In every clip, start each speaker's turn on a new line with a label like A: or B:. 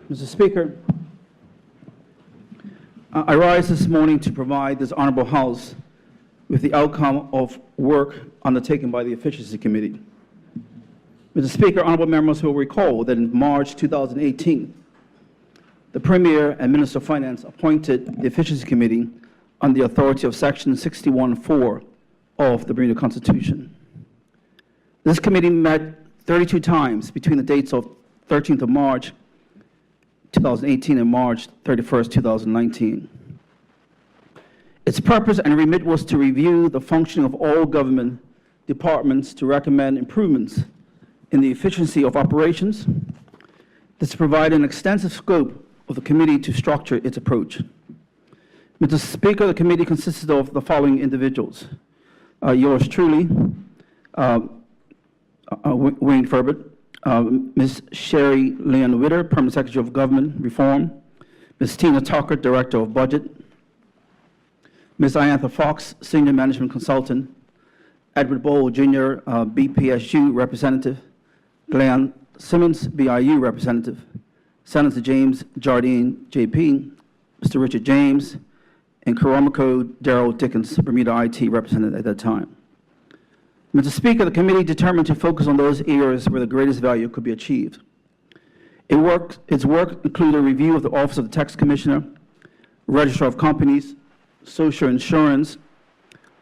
A: Mr. Speaker, I rise this morning to provide this Honorable House with the outcome of work undertaken by the Efficiency Committee. Mr. Speaker, honorable members will recall that in March 2018, the Premier and Minister of Finance appointed the Efficiency Committee on the authority of Section 61(4) of the Bermuda Constitution. This committee met 32 times between the dates of 13th of March 2018 and March 31st, 2019. Its purpose and remit was to review the functioning of all government departments to recommend improvements in the efficiency of operations. This provided an extensive scope of the committee to structure its approach. Mr. Speaker, the committee consisted of the following individuals. Yours truly, Wayne Furbert, Ms. Sherry Leon Witter, Permanent Secretary of Government Reform, Ms. Tina Tucker, Director of Budget, Ms. Iantha Fox, Senior Management Consultant, Edward Bowl, Jr., BPSU Representative, Glenn Simmons, BIU Representative, Senator James Jardine, JP, Mr. Richard James, and Karamako Darrell Dickens, Bermuda IT Representative at that time. Mr. Speaker, the committee determined to focus on those areas where the greatest value could be achieved. Its work included a review of the Office of the Tax Commissioner, Registrar of Companies, Social Insurance,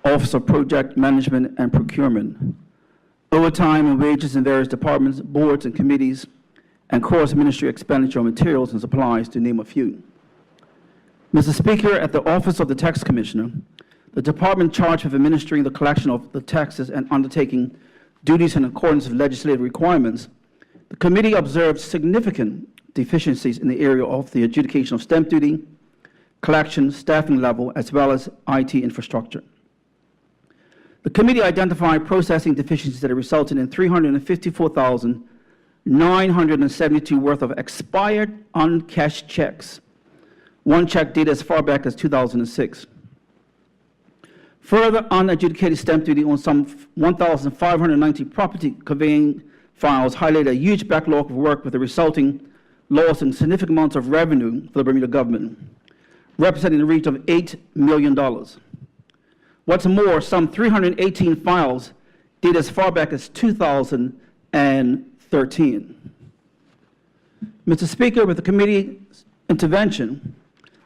A: Office of Project Management and Procurement, overtime and wages in various departments, boards and committees, and cross-ministry expenditure on materials and supplies, to name a few. Mr. Speaker, at the Office of the Tax Commissioner, the department charged with administering the collection of the taxes and undertaking duties in accordance with legislative requirements, the committee observed significant deficiencies in the area of the adjudication of stamp duty, collection, staffing level, as well as IT infrastructure. The committee identified processing deficiencies that resulted in $354,972 worth of expired uncashed checks, one check dated as far back as 2006. Further, unadjudicated stamp duty on some 1,590 property conveying files highlighted a huge backlog of work with the resulting loss in significant amounts of revenue for the Bermuda government, representing the region of $8 million. What's more, some 318 files dated as far back as 2013. Mr. Speaker, with the committee's intervention,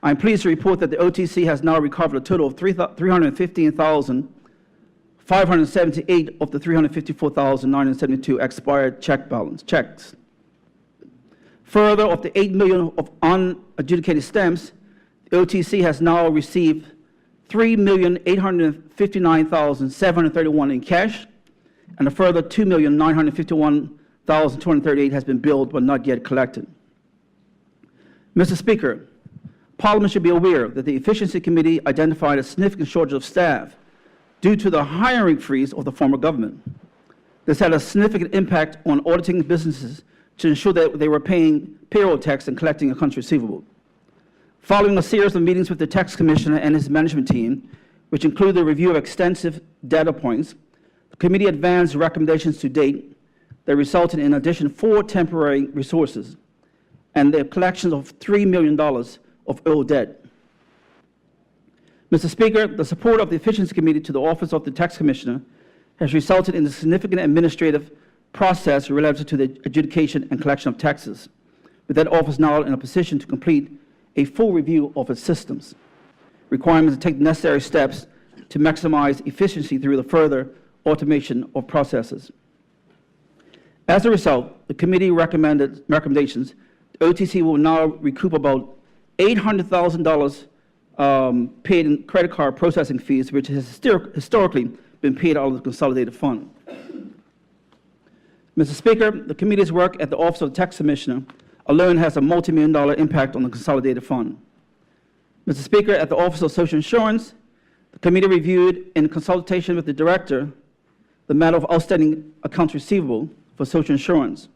A: I'm pleased to report that the OTC has now recovered a total of 315,578 of the 354,972 expired checks. Further, of the 8 million of unadjudicated stamps, the OTC has now received 3,859,731 in cash, and a further 2,951,238 has been billed but not yet collected. Mr. Speaker, Parliament should be aware that the Efficiency Committee identified a significant shortage of staff due to the hiring freeze of the former government. This had a significant impact on auditing businesses to ensure that they were paying payroll tax and collecting accounts receivable. Following a series of meetings with the Tax Commissioner and his management team, which included a review of extensive data points, the committee advanced recommendations to date that resulted in, in addition, 4 temporary resources and the collection of $3 million of owed debt. Mr. Speaker, the support of the Efficiency Committee to the Office of the Tax Commissioner has resulted in a significant administrative process related to the adjudication and collection of taxes, with that office now in a position to complete a full review of its systems, requirements to take the necessary steps to maximize efficiency through the further automation of processes. As a result, the committee recommendations, the OTC will now recoup about $800,000 paid in credit card processing fees, which has historically been paid out of the consolidated fund. Mr. Speaker, the committee's work at the Office of the Tax Commissioner alone has a multi-million-dollar impact on the consolidated fund. Mr. Speaker, at the Office of Social Insurance, the committee reviewed, in consultation with the Director, the matter of outstanding accounts receivable for social insurance,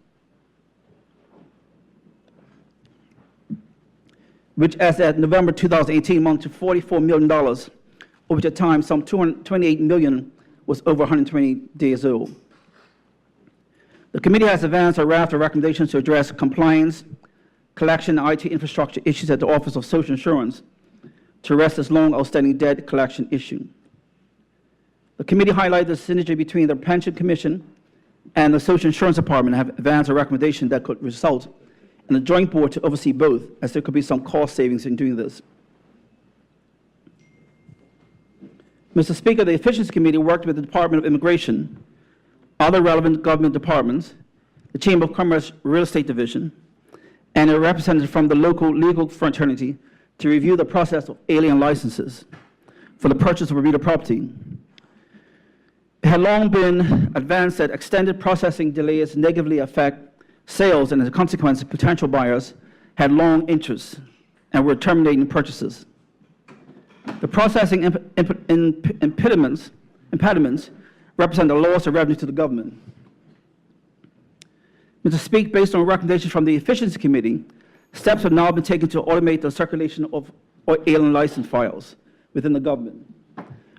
A: which as at November 2018 amounted to $44 million, of which at times some $228 million was over 120 days old. The committee has advanced a raft of recommendations to address compliance, collection and IT infrastructure issues at the Office of Social Insurance to arrest this long outstanding debt collection issue. The committee highlighted the synergy between the Pension Commission and the Social Insurance Department and have advanced a recommendation that could result in a joint board to oversee both, as there could be some cost savings in doing this. Mr. Speaker, the Efficiency Committee worked with the Department of Immigration, other relevant government departments, the Chamber of Commerce Real Estate Division, and a representative from the local legal fraternity to review the process of alien licenses for the purchase of Bermuda property. It had long been advanced that extended processing delays negatively affect sales, and as a consequence, potential buyers had long interests and were terminating purchases. The processing impediments represent a loss of revenue to the government. Mr. Speaker, based on recommendations from the Efficiency Committee, steps have now been taken to automate the circulation of alien license files within the government,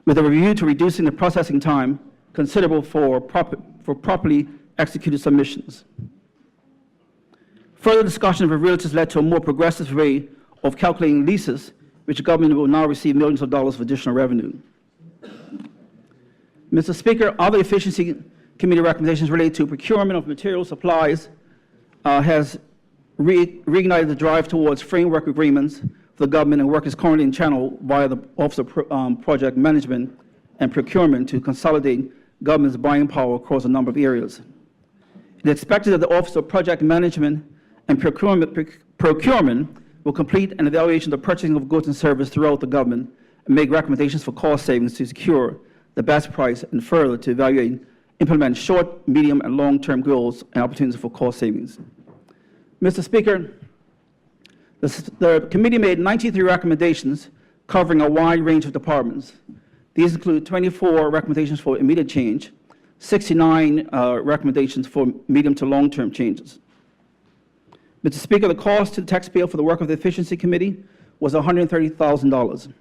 A: with a review to reducing the processing time considerable for properly executed submissions. Further discussion of realtors led to a more progressive way of calculating leases, which the government will now receive millions of dollars of additional revenue. Mr. Speaker, other Efficiency Committee recommendations related to procurement of material supplies has reignited the drive towards framework agreements for the government, and work is currently in channel via the Office of Project Management and Procurement to consolidate government's buying power across a number of areas. It is expected that the Office of Project Management and Procurement will complete an evaluation of the purchasing of goods and services throughout the government and make recommendations for cost savings to secure the best price, and further to evaluate and implement short, medium, and long-term goals and opportunities for cost savings. Mr. Speaker, the committee made 93 recommendations covering a wide range of departments. These include 24 recommendations for immediate change, 69 recommendations for medium to long-term changes. Mr. Speaker, the cost to the taxpayer for the work of the Efficiency Committee was $130,000.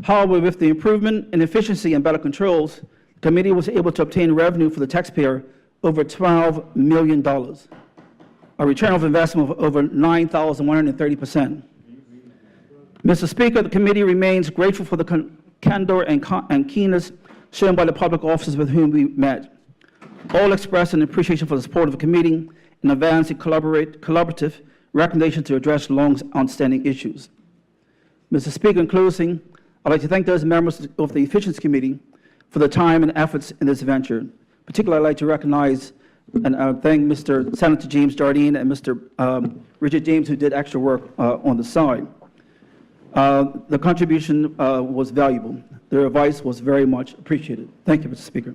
A: However, with the improvement in efficiency and better controls, the committee was able to obtain revenue for the taxpayer over $12 million, a return of investment of over 9,130%. Mr. Speaker, the committee remains grateful for the candor and keenness shown by the public officers with whom we met. All expressed an appreciation for the support of the committee in advancing collaborative recommendations to address long-outstanding issues. Mr. Speaker, in closing, I'd like to thank those members of the Efficiency Committee for their time and efforts in this venture. Particularly, I'd like to recognize and thank Mr. Senator James Jardine and Mr. Richard James, who did extra work on the side. The contribution was valuable. Their advice was very much appreciated. Thank you, Mr. Speaker.